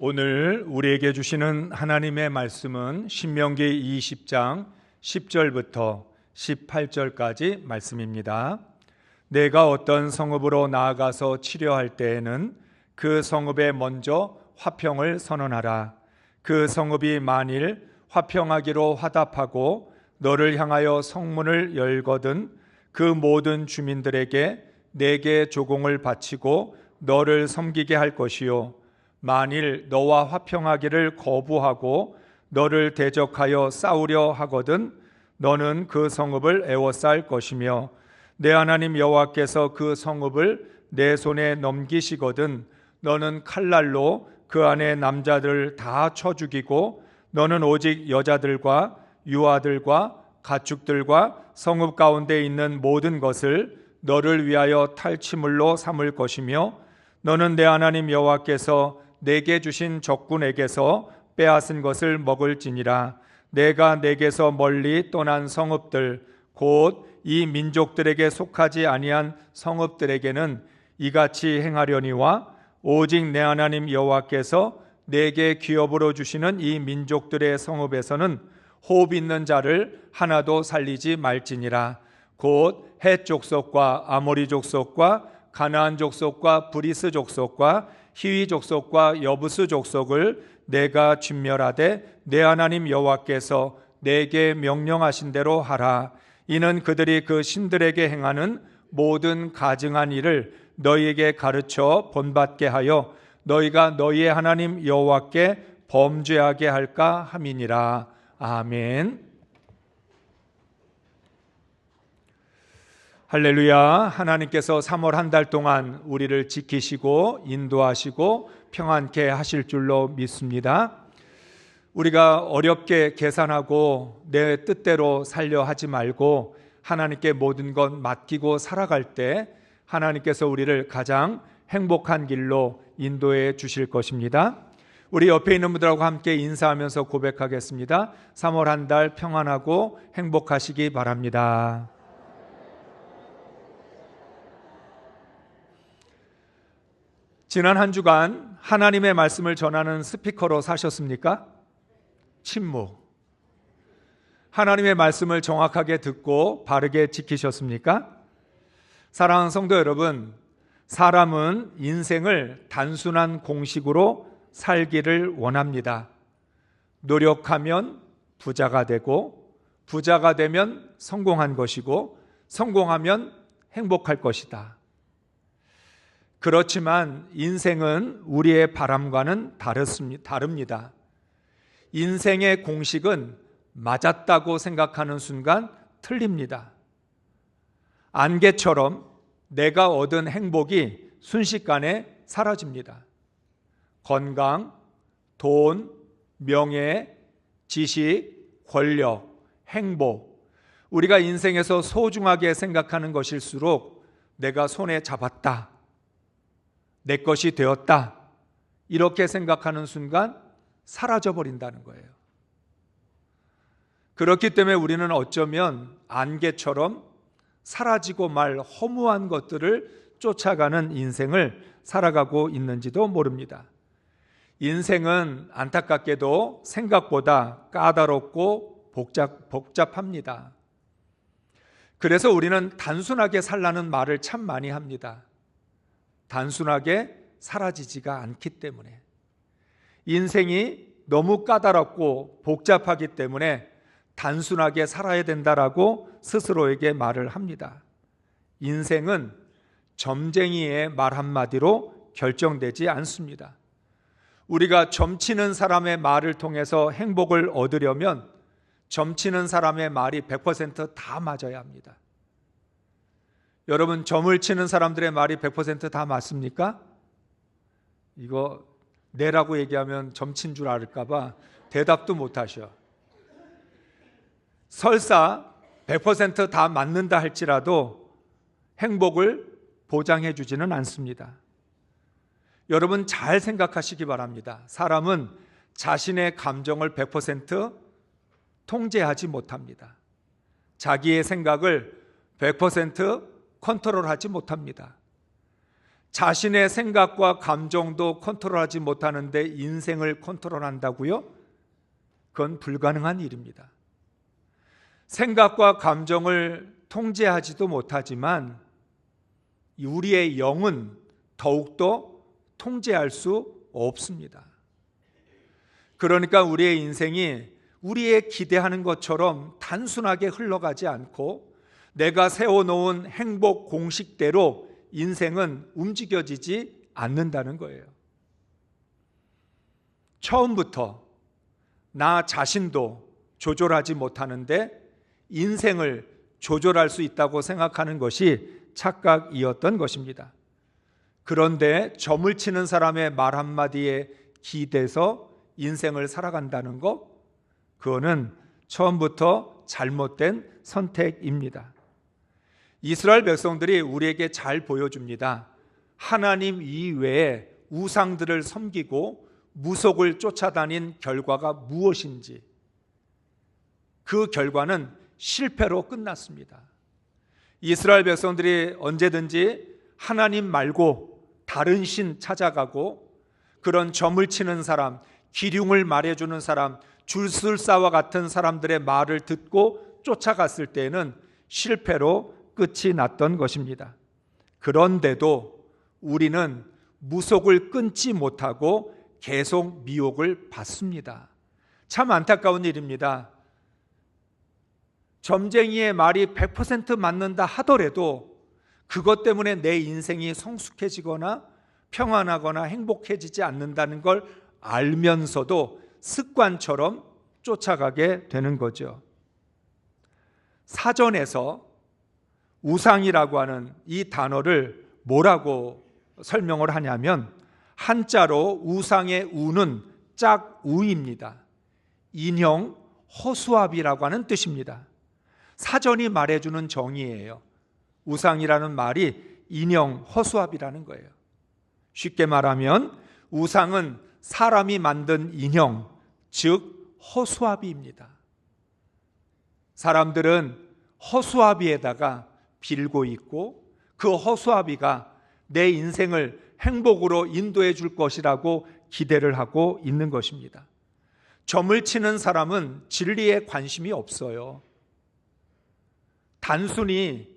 오늘 우리에게 주시는 하나님의 말씀은 신명기 20장 10절부터 18절까지 말씀입니다. 내가 어떤 성읍으로 나아가서 치려할 때에는 그 성읍에 먼저 화평을 선언하라. 그 성읍이 만일 화평하기로 화답하고 너를 향하여 성문을 열거든 그 모든 주민들에게 내게 조공을 바치고 너를 섬기게 할 것이요, 만일 너와 화평하기를 거부하고 너를 대적하여 싸우려 하거든 너는 그 성읍을 에워쌀 것이며, 내 하나님 여호와께서 그 성읍을 내 손에 넘기시거든 너는 칼날로 그 안에 남자들을 다 쳐 죽이고 너는 오직 여자들과 유아들과 가축들과 성읍 가운데 있는 모든 것을 너를 위하여 탈취물로 삼을 것이며, 너는 내 하나님 여호와께서 내게 주신 적군에게서 빼앗은 것을 먹을지니라. 내가 내게서 멀리 떠난 성읍들 곧 이 민족들에게 속하지 아니한 성읍들에게는 이같이 행하려니와, 오직 내 하나님 여호와께서 내게 기업으로 주시는 이 민족들의 성읍에서는 호흡 있는 자를 하나도 살리지 말지니라. 곧 헷 족속과 아모리 족속과 가나안 족속과 브리스 족속과 히위 족속과 여부스 족속을 내가 진멸하되 내 하나님 여호와께서 내게 명령하신 대로 하라. 이는 그들이 그 신들에게 행하는 모든 가증한 일을 너희에게 가르쳐 본받게 하여 너희가 너희의 하나님 여호와께 범죄하게 할까 함이니라. 아멘. 할렐루야. 하나님께서 3월 한 달 동안 우리를 지키시고 인도하시고 평안케 하실 줄로 믿습니다. 우리가 어렵게 계산하고 내 뜻대로 살려 하지 말고 하나님께 모든 것 맡기고 살아갈 때 하나님께서 우리를 가장 행복한 길로 인도해 주실 것입니다. 우리 옆에 있는 분들하고 함께 인사하면서 고백하겠습니다. 3월 한 달 평안하고 행복하시기 바랍니다. 지난 한 주간 하나님의 말씀을 전하는 스피커로 사셨습니까? 침묵. 하나님의 말씀을 정확하게 듣고 바르게 지키셨습니까? 사랑하는 성도 여러분, 사람은 인생을 단순한 공식으로 살기를 원합니다. 노력하면 부자가 되고, 부자가 되면 성공한 것이고, 성공하면 행복할 것이다. 그렇지만 인생은 우리의 바람과는 다릅니다. 인생의 공식은 맞았다고 생각하는 순간 틀립니다. 안개처럼 내가 얻은 행복이 순식간에 사라집니다. 건강, 돈, 명예, 지식, 권력, 행복, 우리가 인생에서 소중하게 생각하는 것일수록 내가 손에 잡았다, 내 것이 되었다, 이렇게 생각하는 순간 사라져버린다는 거예요. 그렇기 때문에 우리는 어쩌면 안개처럼 사라지고 말 허무한 것들을 쫓아가는 인생을 살아가고 있는지도 모릅니다. 인생은 안타깝게도 생각보다 까다롭고 복잡합니다. 그래서 우리는 단순하게 살라는 말을 참 많이 합니다. 단순하게 사라지지가 않기 때문에. 인생이 너무 까다롭고 복잡하기 때문에 단순하게 살아야 된다라고 스스로에게 말을 합니다. 인생은 점쟁이의 말 한마디로 결정되지 않습니다. 우리가 점치는 사람의 말을 통해서 행복을 얻으려면 점치는 사람의 말이 100% 맞아야 합니다. 여러분, 점을 치는 사람들의 말이 100% 맞습니까? 이거 네라고 얘기하면 점친 줄 알까 봐 대답도 못 하셔. 설사 100% 맞는다 할지라도 행복을 보장해 주지는 않습니다. 여러분, 잘 생각하시기 바랍니다. 사람은 자신의 감정을 100% 통제하지 못합니다. 자기의 생각을 100% 컨트롤하지 못합니다. 자신의 생각과 감정도 컨트롤하지 못하는데 인생을 컨트롤한다고요? 그건 불가능한 일입니다. 생각과 감정을 통제하지도 못하지만 우리의 영은 더욱더 통제할 수 없습니다. 그러니까 우리의 인생이 우리의 기대하는 것처럼 단순하게 흘러가지 않고 내가 세워놓은 행복 공식대로 인생은 움직여지지 않는다는 거예요. 처음부터 나 자신도 조절하지 못하는데 인생을 조절할 수 있다고 생각하는 것이 착각이었던 것입니다. 그런데 점을 치는 사람의 말 한마디에 기대서 인생을 살아간다는 것, 그거는 처음부터 잘못된 선택입니다. 이스라엘 백성들이 우리에게 잘 보여줍니다. 하나님 이외에 우상들을 섬기고 무속을 쫓아다닌 결과가 무엇인지. 그 결과는 실패로 끝났습니다. 이스라엘 백성들이 언제든지 하나님 말고 다른 신 찾아가고 그런 점을 치는 사람, 기륭을 말해주는 사람, 줄술사와 같은 사람들의 말을 듣고 쫓아갔을 때에는 실패로 끝이 났던 것입니다. 그런데도 우리는 무속을 끊지 못하고 계속 미혹을 받습니다. 참 안타까운 일입니다. 점쟁이의 말이 100% 맞는다 하더라도 그것 때문에 내 인생이 성숙해지거나 평안하거나 행복해지지 않는다는 걸 알면서도 습관처럼 쫓아가게 되는 거죠. 사전에서 우상이라고 하는 이 단어를 뭐라고 설명을 하냐면 한자로 우상의 우는 짝우입니다. 인형 허수아비라고 하는 뜻입니다. 사전이 말해주는 정의예요. 우상이라는 말이 인형 허수아비라는 거예요. 쉽게 말하면 우상은 사람이 만든 인형, 즉 허수아비입니다. 사람들은 허수아비에다가 빌고 있고 그 허수아비가 내 인생을 행복으로 인도해 줄 것이라고 기대를 하고 있는 것입니다. 점을 치는 사람은 진리에 관심이 없어요. 단순히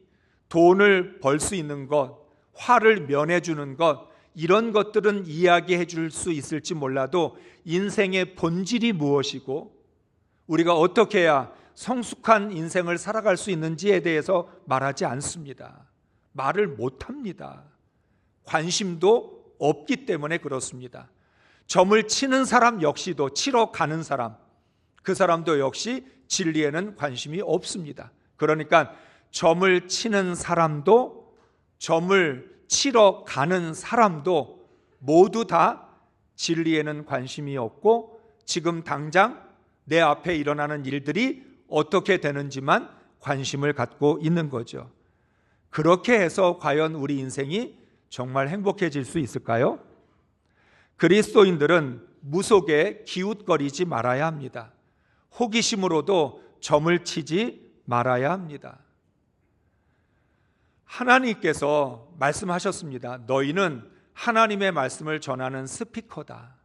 돈을 벌 수 있는 것, 화를 면해주는 것, 이런 것들은 이야기해 줄 수 있을지 몰라도 인생의 본질이 무엇이고 우리가 어떻게 해야 성숙한 인생을 살아갈 수 있는지에 대해서 말하지 않습니다. 말을 못합니다. 관심도 없기 때문에 그렇습니다. 점을 치는 사람 역시도 치러 가는 사람, 그 사람도 역시 진리에는 관심이 없습니다. 그러니까 점을 치는 사람도 점을 치러 가는 사람도 모두 다 진리에는 관심이 없고 지금 당장 내 앞에 일어나는 일들이 어떻게 되는지만 관심을 갖고 있는 거죠. 그렇게 해서 과연 우리 인생이 정말 행복해질 수 있을까요? 그리스도인들은 무속에 기웃거리지 말아야 합니다. 호기심으로도 점을 치지 말아야 합니다. 하나님께서 말씀하셨습니다. 너희는 하나님의 말씀을 전하는 스피커다.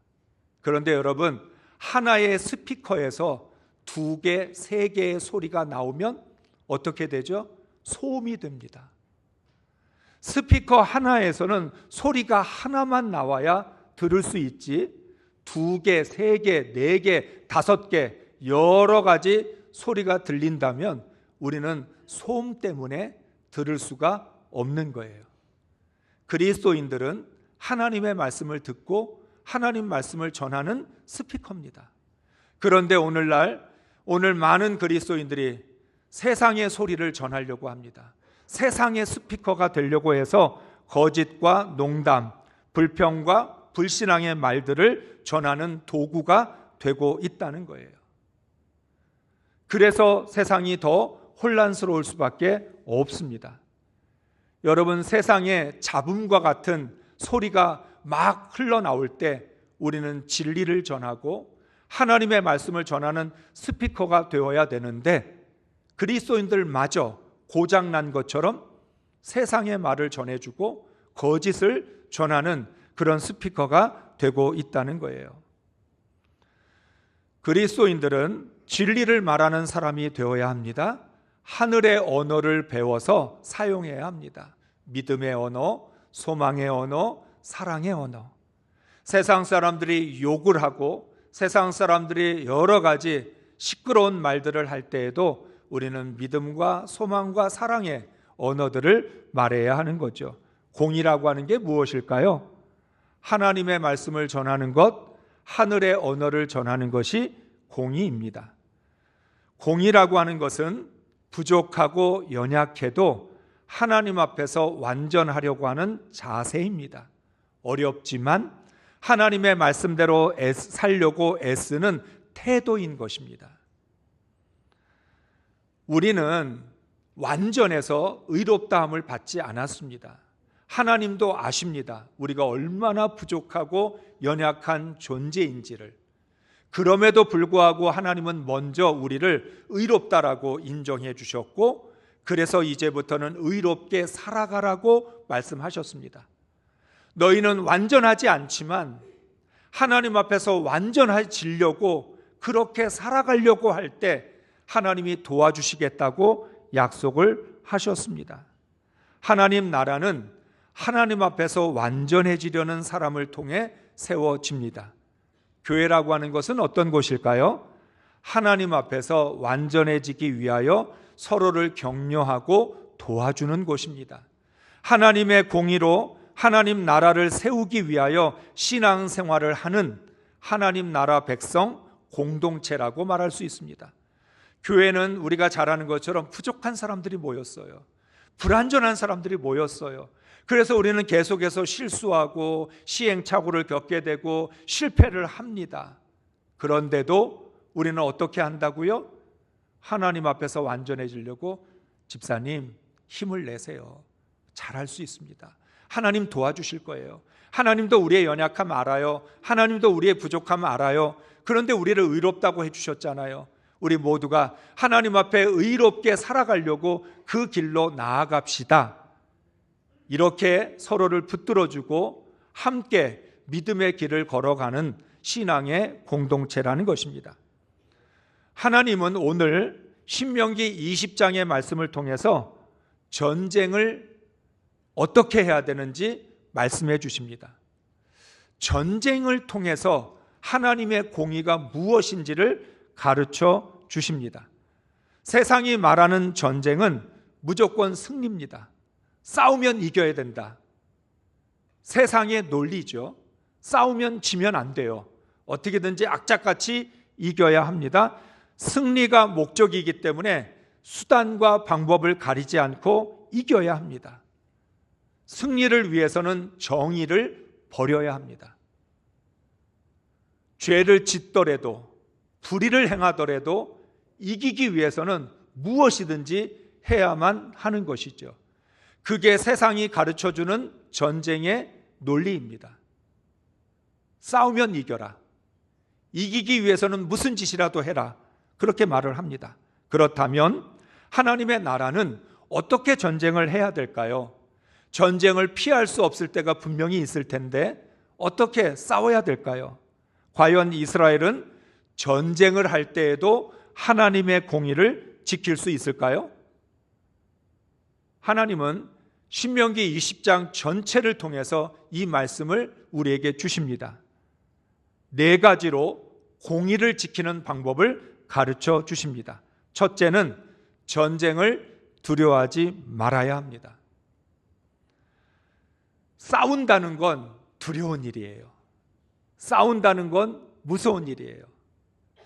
그런데 여러분, 하나의 스피커에서 2개, 3개의 소리가 나오면 어떻게 되죠? 소음이 됩니다. 스피커 하나에서는 소리가 하나만 나와야 들을 수 있지 2개, 3개, 4개, 5개 여러 가지 소리가 들린다면 우리는 소음 때문에 들을 수가 없는 거예요. 그리스도인들은 하나님의 말씀을 듣고 하나님 말씀을 전하는 스피커입니다. 그런데 오늘 많은 그리스도인들이 세상의 소리를 전하려고 합니다. 세상의 스피커가 되려고 해서 거짓과 농담, 불평과 불신앙의 말들을 전하는 도구가 되고 있다는 거예요. 그래서 세상이 더 혼란스러울 수밖에 없습니다. 여러분, 세상에 잡음과 같은 소리가 막 흘러나올 때 우리는 진리를 전하고 하나님의 말씀을 전하는 스피커가 되어야 되는데 그리스도인들마저 고장난 것처럼 세상의 말을 전해주고 거짓을 전하는 그런 스피커가 되고 있다는 거예요. 그리스도인들은 진리를 말하는 사람이 되어야 합니다. 하늘의 언어를 배워서 사용해야 합니다. 믿음의 언어, 소망의 언어, 사랑의 언어. 세상 사람들이 욕을 하고 세상 사람들이 여러 가지 시끄러운 말들을 할 때에도 우리는 믿음과 소망과 사랑의 언어들을 말해야 하는 거죠. 공의라고 하는 게 무엇일까요? 하나님의 말씀을 전하는 것, 하늘의 언어를 전하는 것이 공의입니다. 공의라고 하는 것은 부족하고 연약해도 하나님 앞에서 완전하려고 하는 자세입니다. 어렵지만 하나님의 말씀대로 살려고 애쓰는 태도인 것입니다. 우리는 완전해서 의롭다함을 받지 않았습니다. 하나님도 아십니다. 우리가 얼마나 부족하고 연약한 존재인지를. 그럼에도 불구하고 하나님은 먼저 우리를 의롭다라고 인정해 주셨고, 그래서 이제부터는 의롭게 살아가라고 말씀하셨습니다. 너희는 완전하지 않지만 하나님 앞에서 완전해지려고 그렇게 살아가려고 할 때 하나님이 도와주시겠다고 약속을 하셨습니다. 하나님 나라는 하나님 앞에서 완전해지려는 사람을 통해 세워집니다. 교회라고 하는 것은 어떤 곳일까요? 하나님 앞에서 완전해지기 위하여 서로를 격려하고 도와주는 곳입니다. 하나님의 공의로 하나님 나라를 세우기 위하여 신앙생활을 하는 하나님 나라 백성 공동체라고 말할 수 있습니다. 교회는 우리가 잘 아는 것처럼 부족한 사람들이 모였어요. 불완전한 사람들이 모였어요. 그래서 우리는 계속해서 실수하고 시행착오를 겪게 되고 실패를 합니다. 그런데도 우리는 어떻게 한다고요? 하나님 앞에서 완전해지려고 집사님 힘을 내세요. 잘할 수 있습니다. 하나님 도와주실 거예요. 하나님도 우리의 연약함 알아요. 하나님도 우리의 부족함 알아요. 그런데 우리를 의롭다고 해주셨잖아요. 우리 모두가 하나님 앞에 의롭게 살아가려고 그 길로 나아갑시다. 이렇게 서로를 붙들어주고 함께 믿음의 길을 걸어가는 신앙의 공동체라는 것입니다. 하나님은 오늘 신명기 20장의 말씀을 통해서 전쟁을 어떻게 해야 되는지 말씀해 주십니다. 전쟁을 통해서 하나님의 공의가 무엇인지를 가르쳐 주십니다. 세상이 말하는 전쟁은 무조건 승리입니다. 싸우면 이겨야 된다. 세상의 논리죠. 싸우면 지면 안 돼요. 어떻게든지 악착같이 이겨야 합니다. 승리가 목적이기 때문에 수단과 방법을 가리지 않고 이겨야 합니다. 승리를 위해서는 정의를 버려야 합니다. 죄를 짓더라도 불의를 행하더라도 이기기 위해서는 무엇이든지 해야만 하는 것이죠. 그게 세상이 가르쳐주는 전쟁의 논리입니다. 싸우면 이겨라. 이기기 위해서는 무슨 짓이라도 해라. 그렇게 말을 합니다. 그렇다면 하나님의 나라는 어떻게 전쟁을 해야 될까요? 전쟁을 피할 수 없을 때가 분명히 있을 텐데 어떻게 싸워야 될까요? 과연 이스라엘은 전쟁을 할 때에도 하나님의 공의를 지킬 수 있을까요? 하나님은 신명기 20장 전체를 통해서 이 말씀을 우리에게 주십니다. 4가지로 공의를 지키는 방법을 가르쳐 주십니다. 첫째는 전쟁을 두려워하지 말아야 합니다. 싸운다는 건 두려운 일이에요. 싸운다는 건 무서운 일이에요.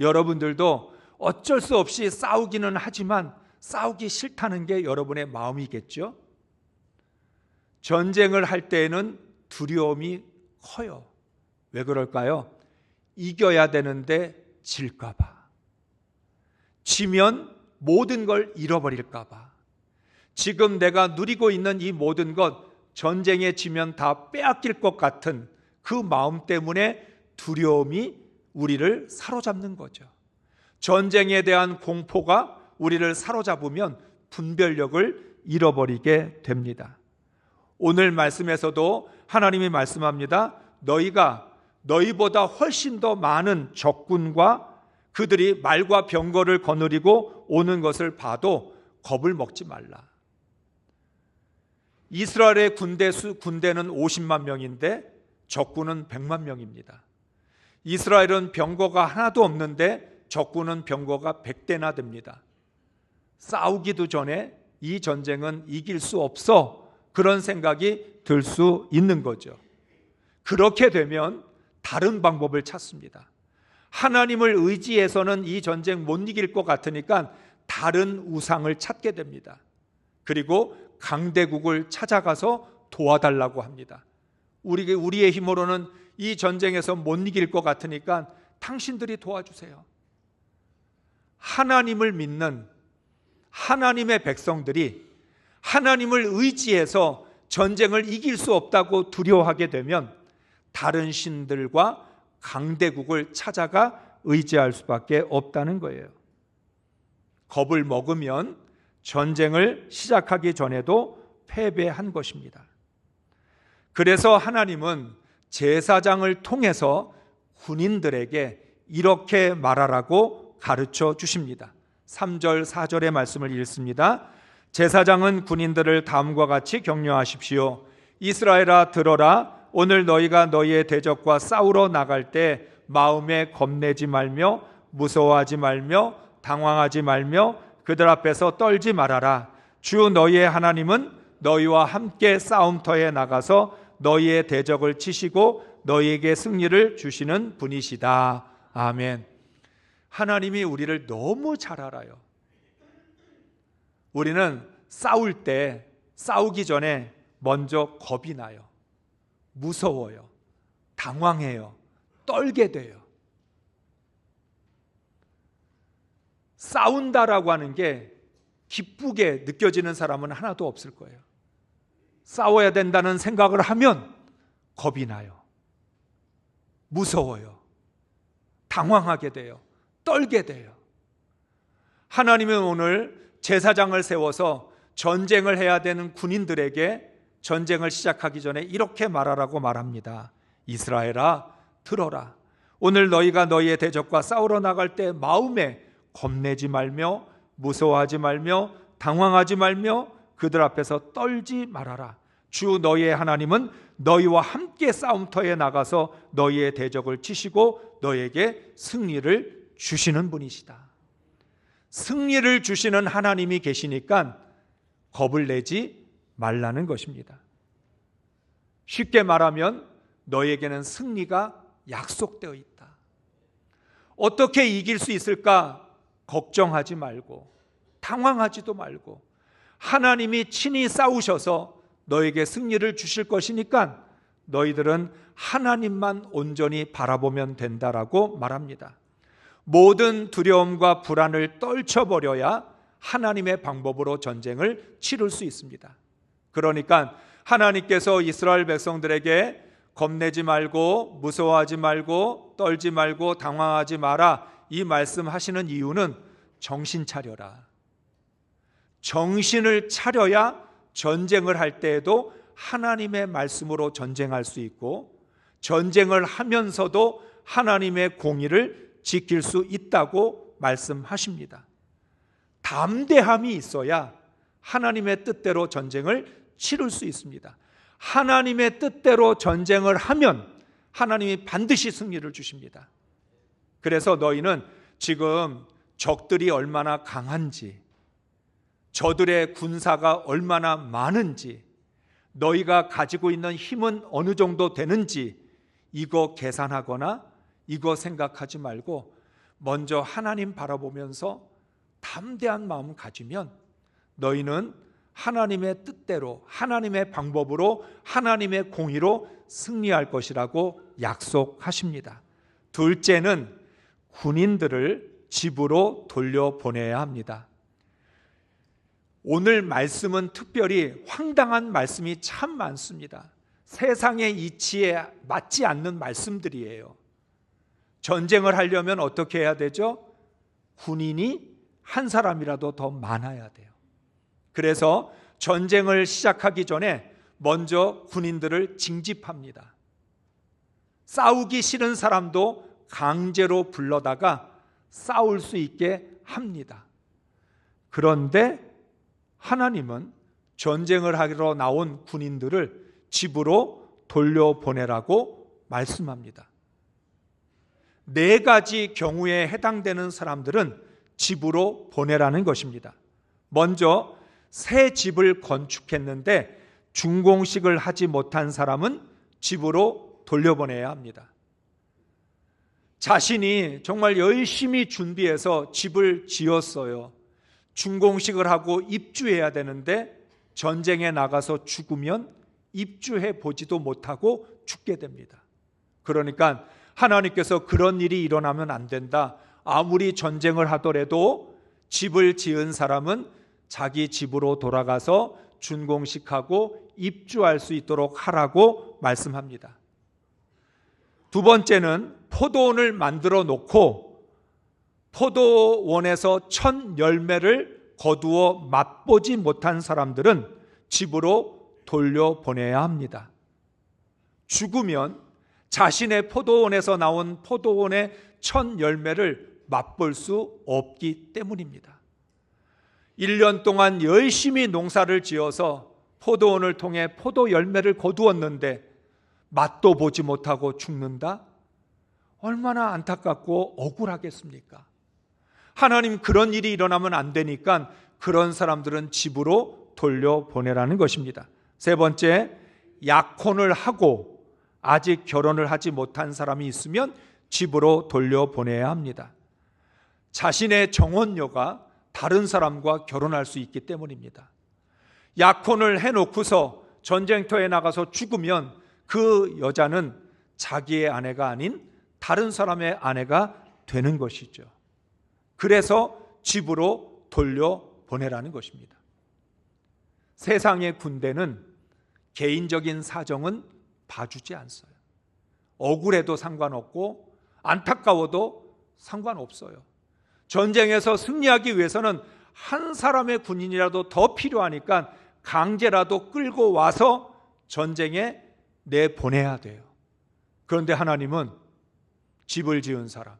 여러분들도 어쩔 수 없이 싸우기는 하지만 싸우기 싫다는 게 여러분의 마음이겠죠? 전쟁을 할 때에는 두려움이 커요. 왜 그럴까요? 이겨야 되는데 질까 봐. 지면 모든 걸 잃어버릴까 봐. 지금 내가 누리고 있는 이 모든 것 전쟁에 지면 다 빼앗길 것 같은 그 마음 때문에 두려움이 우리를 사로잡는 거죠. 전쟁에 대한 공포가 우리를 사로잡으면 분별력을 잃어버리게 됩니다. 오늘 말씀에서도 하나님이 말씀합니다. 너희보다 훨씬 더 많은 적군과 그들이 말과 병거를 거느리고 오는 것을 봐도 겁을 먹지 말라. 이스라엘의 군대는 50만 명인데 적군은 100만 명입니다. 이스라엘은 병거가 하나도 없는데 적군은 병거가 100대나 됩니다. 싸우기도 전에 이 전쟁은 이길 수 없어, 그런 생각이 들 수 있는 거죠. 그렇게 되면 다른 방법을 찾습니다. 하나님을 의지해서는 이 전쟁 못 이길 것 같으니까 다른 우상을 찾게 됩니다. 그리고 강대국을 찾아가서 도와달라고 합니다. 우리의 힘으로는 이 전쟁에서 못 이길 것 같으니까 당신들이 도와주세요. 하나님을 믿는 하나님의 백성들이 하나님을 의지해서 전쟁을 이길 수 없다고 두려워하게 되면 다른 신들과 강대국을 찾아가 의지할 수밖에 없다는 거예요. 겁을 먹으면 전쟁을 시작하기 전에도 패배한 것입니다. 그래서 하나님은 제사장을 통해서 군인들에게 이렇게 말하라고 가르쳐 주십니다. 3절 4절의 말씀을 읽습니다. 제사장은 군인들을 다음과 같이 격려하십시오. 이스라엘아 들어라. 오늘 너희가 너희의 대적과 싸우러 나갈 때 마음에 겁내지 말며 무서워하지 말며 당황하지 말며 그들 앞에서 떨지 말아라. 주 너희의 하나님은 너희와 함께 싸움터에 나가서 너희의 대적을 치시고 너희에게 승리를 주시는 분이시다. 아멘. 하나님이 우리를 너무 잘 알아요. 우리는 싸우기 전에 먼저 겁이 나요. 무서워요. 당황해요. 떨게 돼요. 싸운다라고 하는 게 기쁘게 느껴지는 사람은 하나도 없을 거예요. 싸워야 된다는 생각을 하면 겁이 나요. 무서워요. 당황하게 돼요. 떨게 돼요. 하나님은 오늘 제사장을 세워서 전쟁을 해야 되는 군인들에게 전쟁을 시작하기 전에 이렇게 말하라고 말합니다. 이스라엘아 들어라. 오늘 너희가 너희의 대적과 싸우러 나갈 때 마음에 겁내지 말며 무서워하지 말며 당황하지 말며 그들 앞에서 떨지 말아라. 주 너희의 하나님은 너희와 함께 싸움터에 나가서 너희의 대적을 치시고 너희에게 승리를 주시는 분이시다. 승리를 주시는 하나님이 계시니까 겁을 내지 말라는 것입니다. 쉽게 말하면 너희에게는 승리가 약속되어 있다. 어떻게 이길 수 있을까 걱정하지 말고 당황하지도 말고 하나님이 친히 싸우셔서 너에게 승리를 주실 것이니까 너희들은 하나님만 온전히 바라보면 된다라고 말합니다. 모든 두려움과 불안을 떨쳐버려야 하나님의 방법으로 전쟁을 치를 수 있습니다. 그러니까 하나님께서 이스라엘 백성들에게 겁내지 말고 무서워하지 말고 떨지 말고 당황하지 마라 이 말씀하시는 이유는 정신 차려라. 정신을 차려야 전쟁을 할 때에도 하나님의 말씀으로 전쟁할 수 있고 전쟁을 하면서도 하나님의 공의를 지킬 수 있다고 말씀하십니다. 담대함이 있어야 하나님의 뜻대로 전쟁을 치를 수 있습니다. 하나님의 뜻대로 전쟁을 하면 하나님이 반드시 승리를 주십니다. 그래서 너희는 지금 적들이 얼마나 강한지, 저들의 군사가 얼마나 많은지, 너희가 가지고 있는 힘은 어느 정도 되는지 이거 계산하거나 이거 생각하지 말고 먼저 하나님 바라보면서 담대한 마음 가지면 너희는 하나님의 뜻대로 하나님의 방법으로 하나님의 공의로 승리할 것이라고 약속하십니다. 둘째는 군인들을 집으로 돌려보내야 합니다. 오늘 말씀은 특별히 황당한 말씀이 참 많습니다. 세상의 이치에 맞지 않는 말씀들이에요. 전쟁을 하려면 어떻게 해야 되죠? 군인이 한 사람이라도 더 많아야 돼요. 그래서 전쟁을 시작하기 전에 먼저 군인들을 징집합니다. 싸우기 싫은 사람도 강제로 불러다가 싸울 수 있게 합니다. 그런데 하나님은 전쟁을 하러 나온 군인들을 집으로 돌려보내라고 말씀합니다. 4가지 경우에 해당되는 사람들은 집으로 보내라는 것입니다. 먼저 새 집을 건축했는데 준공식을 하지 못한 사람은 집으로 돌려보내야 합니다. 자신이 정말 열심히 준비해서 집을 지었어요. 준공식을 하고 입주해야 되는데 전쟁에 나가서 죽으면 입주해 보지도 못하고 죽게 됩니다. 그러니까 하나님께서 그런 일이 일어나면 안 된다. 아무리 전쟁을 하더라도 집을 지은 사람은 자기 집으로 돌아가서 준공식하고 입주할 수 있도록 하라고 말씀합니다. 두 번째는 포도원을 만들어 놓고 포도원에서 첫 열매를 거두어 맛보지 못한 사람들은 집으로 돌려보내야 합니다. 죽으면 자신의 포도원에서 나온 포도원의 첫 열매를 맛볼 수 없기 때문입니다. 1년 동안 열심히 농사를 지어서 포도원을 통해 포도 열매를 거두었는데 맛도 보지 못하고 죽는다? 얼마나 안타깝고 억울하겠습니까? 하나님 그런 일이 일어나면 안 되니까 그런 사람들은 집으로 돌려보내라는 것입니다. 세 번째, 약혼을 하고 아직 결혼을 하지 못한 사람이 있으면 집으로 돌려보내야 합니다. 자신의 정혼녀가 다른 사람과 결혼할 수 있기 때문입니다. 약혼을 해놓고서 전쟁터에 나가서 죽으면 그 여자는 자기의 아내가 아닌 다른 사람의 아내가 되는 것이죠. 그래서 집으로 돌려보내라는 것입니다. 세상의 군대는 개인적인 사정은 봐주지 않어요. 억울해도 상관없고 안타까워도 상관없어요. 전쟁에서 승리하기 위해서는 한 사람의 군인이라도 더 필요하니까 강제라도 끌고 와서 전쟁에 내보내야 돼요. 그런데 하나님은 집을 지은 사람,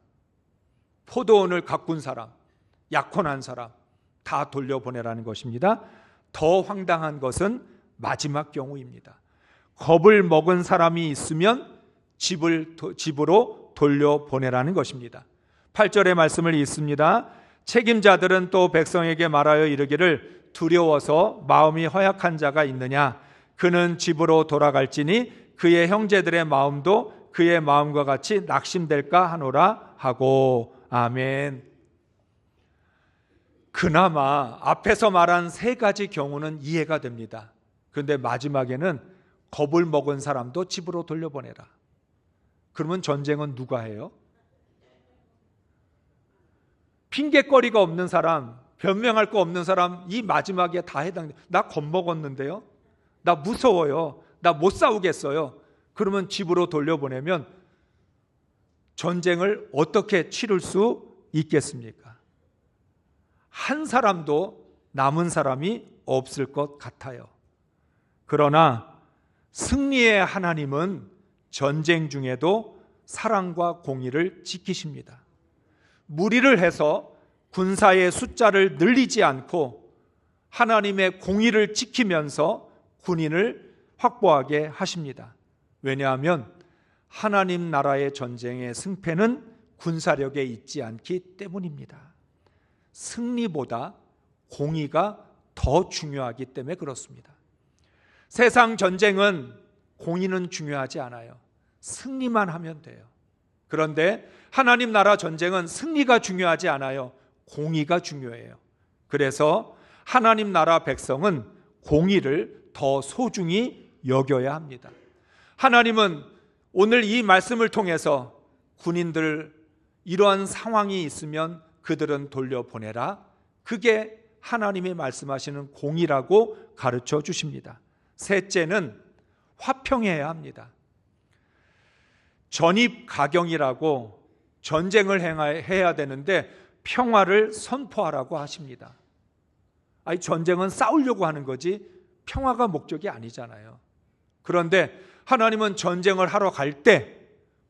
포도원을 가꾼 사람, 약혼한 사람 다 돌려보내라는 것입니다. 더 황당한 것은 마지막 경우입니다. 겁을 먹은 사람이 있으면 집으로 돌려보내라는 것입니다. 8절의 말씀을 읽습니다. 책임자들은 또 백성에게 말하여 이르기를 두려워서 마음이 허약한 자가 있느냐? 그는 집으로 돌아갈지니 그의 형제들의 마음도 그의 마음과 같이 낙심될까 하노라 하고. 아멘. 그나마 앞에서 말한 3가지 경우는 이해가 됩니다. 그런데 마지막에는 겁을 먹은 사람도 집으로 돌려보내라. 그러면 전쟁은 누가 해요? 핑계거리가 없는 사람, 변명할 거 없는 사람, 이 마지막에 다 해당돼요. 나 겁먹었는데요, 나 무서워요, 나 못 싸우겠어요. 그러면 집으로 돌려보내면 전쟁을 어떻게 치를 수 있겠습니까? 한 사람도 남은 사람이 없을 것 같아요. 그러나 승리의 하나님은 전쟁 중에도 사랑과 공의를 지키십니다. 무리를 해서 군사의 숫자를 늘리지 않고 하나님의 공의를 지키면서 군인을 확보하게 하십니다. 왜냐하면 하나님 나라의 전쟁의 승패는 군사력에 있지 않기 때문입니다. 승리보다 공의가 더 중요하기 때문에 그렇습니다. 세상 전쟁은 공의는 중요하지 않아요. 승리만 하면 돼요. 그런데 하나님 나라 전쟁은 승리가 중요하지 않아요. 공의가 중요해요. 그래서 하나님 나라 백성은 공의를 더 소중히 여겨야 합니다. 하나님은 오늘 이 말씀을 통해서 군인들 이러한 상황이 있으면 그들은 돌려보내라. 그게 하나님이 말씀하시는 공의라고 가르쳐 주십니다. 셋째는 화평해야 합니다. 전입가경이라고 전쟁을 해야 되는데 평화를 선포하라고 하십니다. 아니, 전쟁은 싸우려고 하는 거지 평화가 목적이 아니잖아요. 그런데 하나님은 전쟁을 하러 갈 때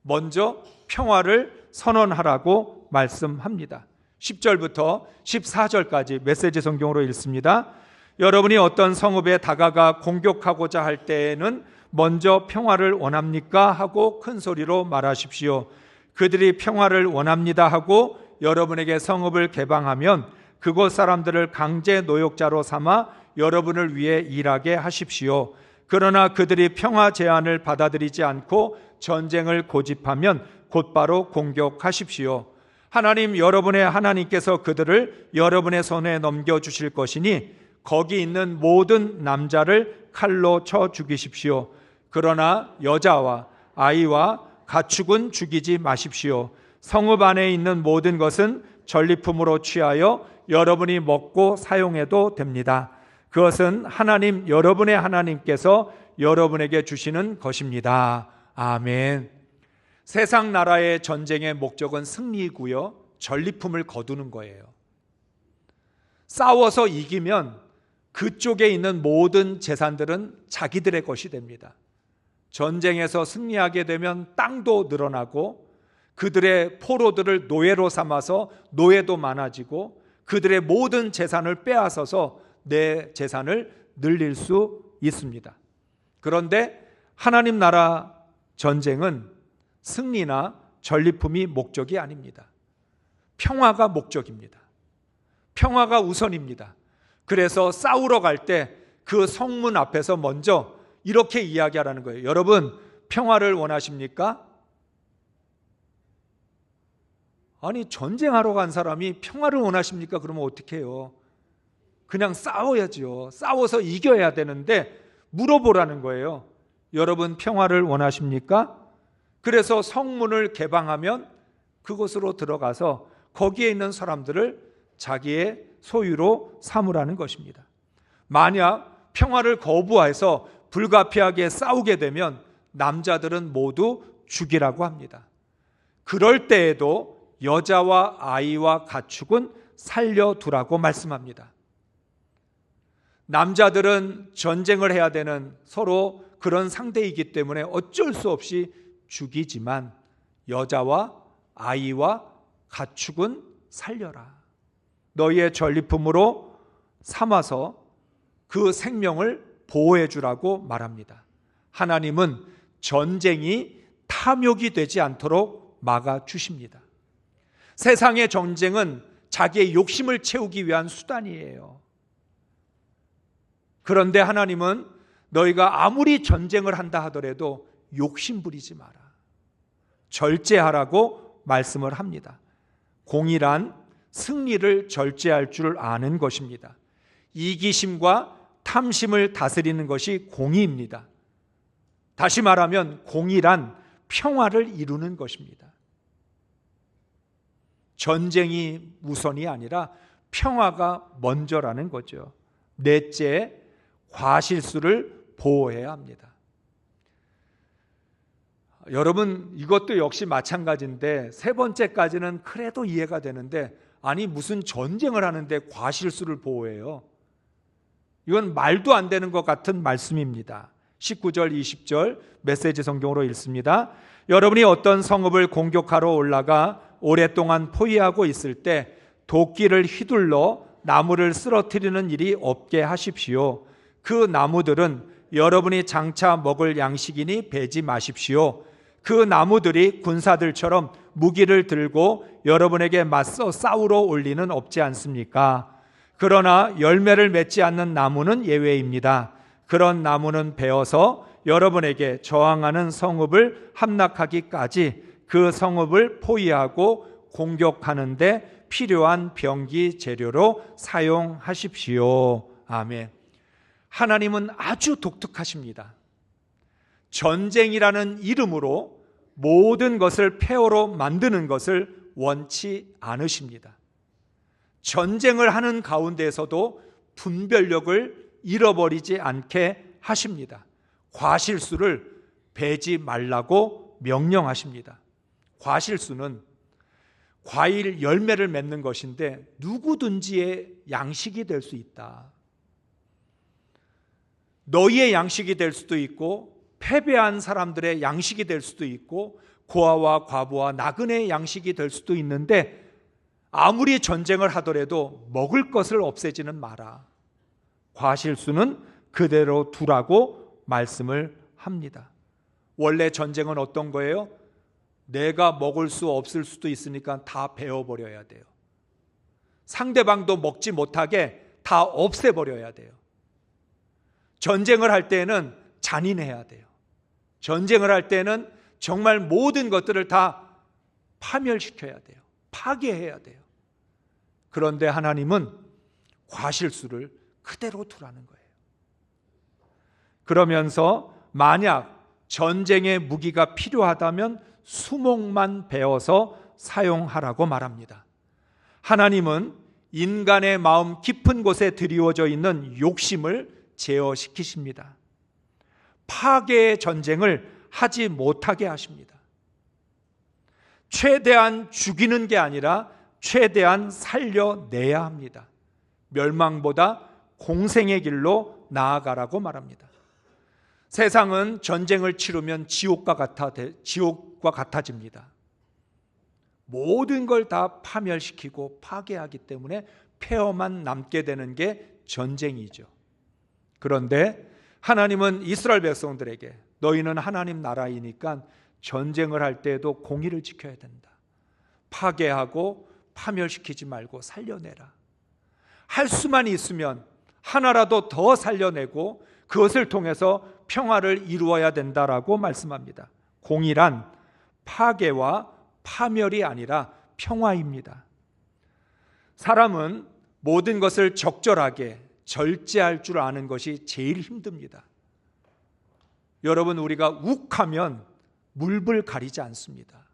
먼저 평화를 선언하라고 말씀합니다. 10절부터 14절까지 메시지 성경으로 읽습니다. 여러분이 어떤 성읍에 다가가 공격하고자 할 때에는 먼저 평화를 원합니까? 하고 큰 소리로 말하십시오. 그들이 평화를 원합니다 하고 여러분에게 성읍을 개방하면 그곳 사람들을 강제 노역자로 삼아 여러분을 위해 일하게 하십시오. 그러나 그들이 평화 제안을 받아들이지 않고 전쟁을 고집하면 곧바로 공격하십시오. 하나님, 여러분의 하나님께서 그들을 여러분의 손에 넘겨주실 것이니 거기 있는 모든 남자를 칼로 쳐 죽이십시오. 그러나 여자와 아이와 가축은 죽이지 마십시오. 성읍 안에 있는 모든 것은 전리품으로 취하여 여러분이 먹고 사용해도 됩니다. 그것은 하나님, 여러분의 하나님께서 여러분에게 주시는 것입니다. 아멘. 세상 나라의 전쟁의 목적은 승리이고요, 전리품을 거두는 거예요. 싸워서 이기면 그쪽에 있는 모든 재산들은 자기들의 것이 됩니다. 전쟁에서 승리하게 되면 땅도 늘어나고 그들의 포로들을 노예로 삼아서 노예도 많아지고 그들의 모든 재산을 빼앗아서 내 재산을 늘릴 수 있습니다. 그런데 하나님 나라 전쟁은 승리나 전리품이 목적이 아닙니다. 평화가 목적입니다. 평화가 우선입니다. 그래서 싸우러 갈 때 그 성문 앞에서 먼저 이렇게 이야기하라는 거예요. 여러분, 평화를 원하십니까? 아니, 전쟁하러 간 사람이 평화를 원하십니까? 그러면 어떻게 해요? 그냥 싸워야죠. 싸워서 이겨야 되는데 물어보라는 거예요. 여러분, 평화를 원하십니까? 그래서 성문을 개방하면 그곳으로 들어가서 거기에 있는 사람들을 자기의 소유로 삼으라는 것입니다. 만약 평화를 거부해서 불가피하게 싸우게 되면 남자들은 모두 죽이라고 합니다. 그럴 때에도 여자와 아이와 가축은 살려두라고 말씀합니다. 남자들은 전쟁을 해야 되는 서로 그런 상대이기 때문에 어쩔 수 없이 죽이지만 여자와 아이와 가축은 살려라. 너희의 전리품으로 삼아서 그 생명을 보호해 주라고 말합니다. 하나님은 전쟁이 탐욕이 되지 않도록 막아 주십니다. 세상의 전쟁은 자기의 욕심을 채우기 위한 수단이에요. 그런데 하나님은 너희가 아무리 전쟁을 한다 하더라도 욕심 부리지 마라. 절제하라고 말씀을 합니다. 공의란 승리를 절제할 줄 아는 것입니다. 이기심과 탐심을 다스리는 것이 공의입니다. 다시 말하면 공의란 평화를 이루는 것입니다. 전쟁이 우선이 아니라 평화가 먼저라는 거죠. 넷째, 과실수를 보호해야 합니다. 여러분, 이것도 역시 마찬가지인데 세 번째까지는 그래도 이해가 되는데, 아니 무슨 전쟁을 하는데 과실수를 보호해요? 이건 말도 안 되는 것 같은 말씀입니다. 19절 20절 메시지 성경으로 읽습니다. 여러분이 어떤 성읍을 공격하러 올라가 오랫동안 포위하고 있을 때 도끼를 휘둘러 나무를 쓰러뜨리는 일이 없게 하십시오. 그 나무들은 여러분이 장차 먹을 양식이니 베지 마십시오. 그 나무들이 군사들처럼 무기를 들고 여러분에게 맞서 싸우러 올 리는 없지 않습니까? 그러나 열매를 맺지 않는 나무는 예외입니다. 그런 나무는 베어서 여러분에게 저항하는 성읍을 함락하기까지 그 성읍을 포위하고 공격하는 데 필요한 병기 재료로 사용하십시오. 아멘. 하나님은 아주 독특하십니다. 전쟁이라는 이름으로 모든 것을 폐허로 만드는 것을 원치 않으십니다. 전쟁을 하는 가운데에서도 분별력을 잃어버리지 않게 하십니다. 과실수를 베지 말라고 명령하십니다. 과실수는 과일 열매를 맺는 것인데 누구든지의 양식이 될 수 있다. 너희의 양식이 될 수도 있고 패배한 사람들의 양식이 될 수도 있고 고아와 과부와 나그네의 양식이 될 수도 있는데, 아무리 전쟁을 하더라도 먹을 것을 없애지는 마라. 과실수는 그대로 두라고 말씀을 합니다. 원래 전쟁은 어떤 거예요? 내가 먹을 수 없을 수도 있으니까 다 베어버려야 돼요. 상대방도 먹지 못하게 다 없애버려야 돼요. 전쟁을 할 때는 잔인해야 돼요. 전쟁을 할 때는 정말 모든 것들을 다 파멸시켜야 돼요. 파괴해야 돼요. 그런데 하나님은 과실수를 그대로 두라는 거예요. 그러면서 만약 전쟁의 무기가 필요하다면 수목만 베어서 사용하라고 말합니다. 하나님은 인간의 마음 깊은 곳에 드리워져 있는 욕심을 제어시키십니다. 파괴의 전쟁을 하지 못하게 하십니다. 최대한 죽이는 게 아니라 최대한 살려내야 합니다. 멸망보다 공생의 길로 나아가라고 말합니다. 세상은 전쟁을 치르면 지옥과 같아집니다. 모든 걸 다 파멸시키고 파괴하기 때문에 폐허만 남게 되는 게 전쟁이죠. 그런데 하나님은 이스라엘 백성들에게 너희는 하나님 나라이니까 전쟁을 할 때에도 공의를 지켜야 된다. 파괴하고 파멸시키지 말고 살려내라. 할 수만 있으면 하나라도 더 살려내고 그것을 통해서 평화를 이루어야 된다라고 말씀합니다. 공의란 파괴와 파멸이 아니라 평화입니다. 사람은 모든 것을 적절하게 절제할 줄 아는 것이 제일 힘듭니다. 여러분, 우리가 욱하면 물불 가리지 않습니다.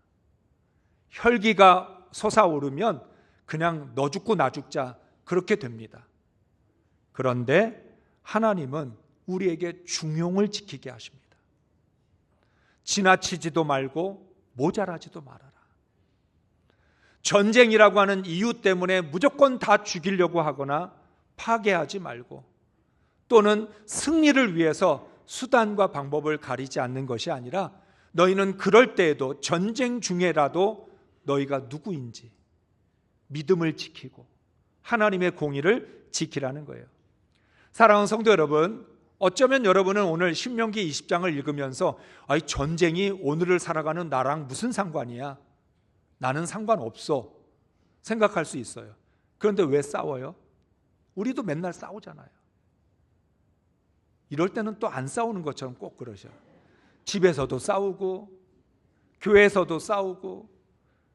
혈기가 솟아오르면 그냥 너 죽고 나 죽자 그렇게 됩니다. 그런데 하나님은 우리에게 중용을 지키게 하십니다. 지나치지도 말고 모자라지도 말아라. 전쟁이라고 하는 이유 때문에 무조건 다 죽이려고 하거나 파괴하지 말고, 또는 승리를 위해서 수단과 방법을 가리지 않는 것이 아니라 너희는 그럴 때에도 전쟁 중에라도 너희가 누구인지 믿음을 지키고 하나님의 공의를 지키라는 거예요. 사랑하는 성도 여러분, 어쩌면 여러분은 오늘 신명기 20장을 읽으면서 전쟁이 오늘을 살아가는 나랑 무슨 상관이야? 나는 상관없어 생각할 수 있어요. 그런데 왜 싸워요? 우리도 맨날 싸우잖아요. 이럴 때는 또 안 싸우는 것처럼 꼭 그러셔. 집에서도 싸우고, 교회에서도 싸우고,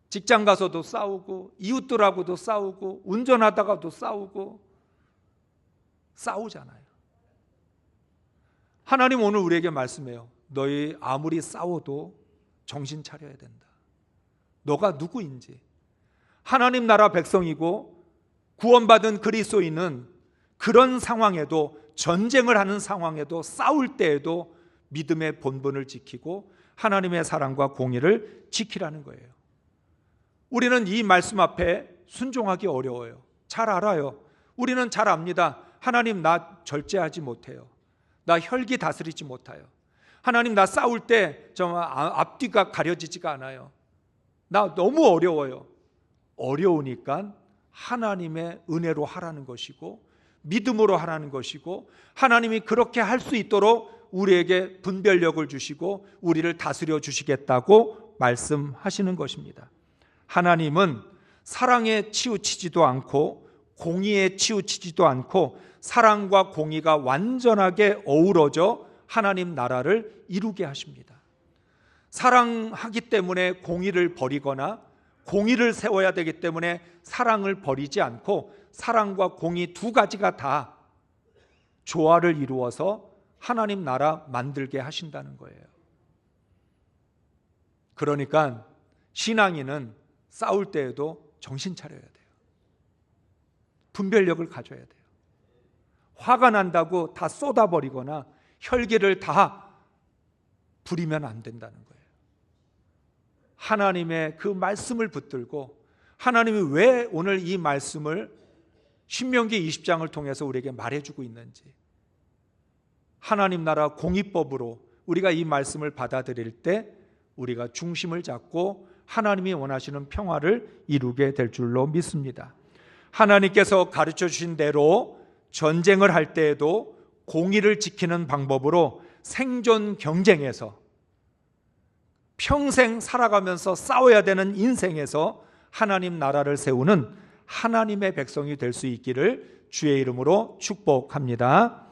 직장 가서도 싸우고, 이웃들하고도 싸우고, 운전하다가도 싸우잖아요. 하나님 오늘 우리에게 말씀해요. 너희 아무리 싸워도 정신 차려야 된다. 너가 누구인지, 하나님 나라 백성이고 구원받은 그리스도인은 그런 상황에도, 전쟁을 하는 상황에도, 싸울 때에도 믿음의 본분을 지키고 하나님의 사랑과 공의를 지키라는 거예요. 우리는 이 말씀 앞에 순종하기 어려워요. 잘 알아요. 우리는 잘 압니다. 하나님, 나 절제하지 못해요. 나 혈기 다스리지 못해요. 하나님, 나 싸울 때 정말 앞뒤가 가려지지가 않아요. 나 너무 어려워요. 어려우니까 하나님의 은혜로 하라는 것이고 믿음으로 하라는 것이고, 하나님이 그렇게 할 수 있도록 우리에게 분별력을 주시고 우리를 다스려 주시겠다고 말씀하시는 것입니다. 하나님은 사랑에 치우치지도 않고 공의에 치우치지도 않고 사랑과 공의가 완전하게 어우러져 하나님 나라를 이루게 하십니다. 사랑하기 때문에 공의를 버리거나 공의를 세워야 되기 때문에 사랑을 버리지 않고 사랑과 공의 두 가지가 다 조화를 이루어서 하나님 나라 만들게 하신다는 거예요. 그러니까 신앙인은 싸울 때에도 정신 차려야 돼요. 분별력을 가져야 돼요. 화가 난다고 다 쏟아버리거나 혈기를 다 부리면 안 된다는 거예요. 하나님의 그 말씀을 붙들고, 하나님이 왜 오늘 이 말씀을 신명기 20장을 통해서 우리에게 말해주고 있는지, 하나님 나라 공의법으로 우리가 이 말씀을 받아들일 때 우리가 중심을 잡고 하나님이 원하시는 평화를 이루게 될 줄로 믿습니다. 하나님께서 가르쳐 주신 대로 전쟁을 할 때에도 공의를 지키는 방법으로 생존 경쟁에서 평생 살아가면서 싸워야 되는 인생에서 하나님 나라를 세우는 하나님의 백성이 될 수 있기를 주의 이름으로 축복합니다.